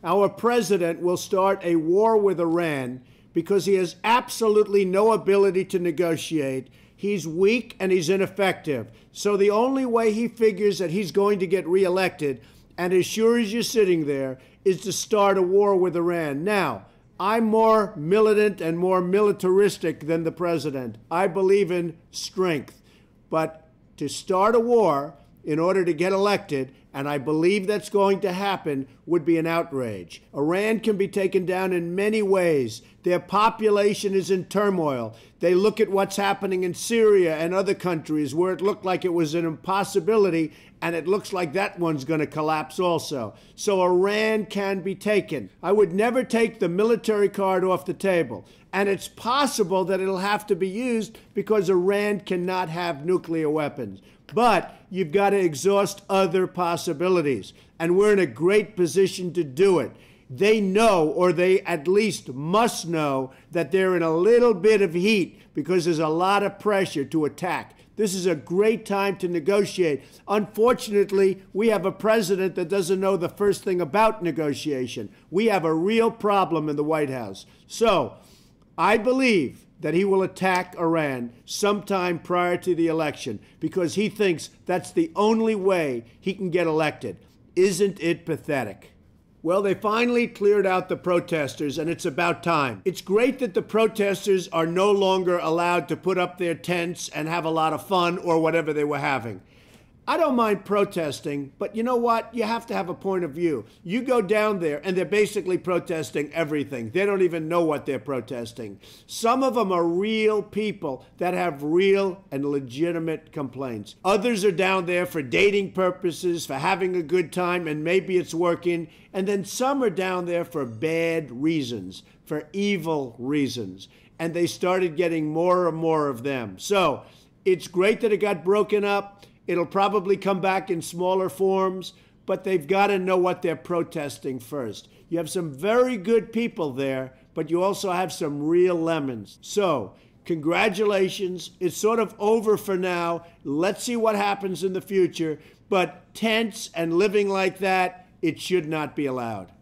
our president will start a war with Iran because he has absolutely no ability to negotiate. He's weak and he's ineffective. So the only way he figures that he's going to get reelected, and as sure as you're sitting there, is to start a war with Iran. Now, I'm more militant and more militaristic than the president. I believe in strength. But to start a war in order to get elected, and I believe that's going to happen, would be an outrage. Iran can be taken down in many ways. Their population is in turmoil. They look at what's happening in Syria and other countries where it looked like it was an impossibility, and it looks like that one's going to collapse also. So Iran can be taken. I would never take the military card off the table. And it's possible that it'll have to be used because Iran cannot have nuclear weapons. But you've got to exhaust other possibilities. And we're in a great position to do it. They know, or they at least must know, that they're in a little bit of heat because there's a lot of pressure to attack. This is a great time to negotiate. Unfortunately, we have a president that doesn't know the first thing about negotiation. We have a real problem in the White House. So I believe that he will attack Iran sometime prior to the election because he thinks that's the only way he can get elected. Isn't it pathetic? Well, they finally cleared out the protesters, and it's about time. It's great that the protesters are no longer allowed to put up their tents and have a lot of fun or whatever they were having. I don't mind protesting, but you know what? You have to have a point of view. You go down there, and they're basically protesting everything. They don't even know what they're protesting. Some of them are real people that have real and legitimate complaints. Others are down there for dating purposes, for having a good time, and maybe it's working. And then some are down there for bad reasons, for evil reasons. And they started getting more and more of them. So it's great that it got broken up. It'll probably come back in smaller forms, but they've got to know what they're protesting first. You have some very good people there, but you also have some real lemons. So, congratulations. It's sort of over for now. Let's see what happens in the future. But tents and living like that, it should not be allowed.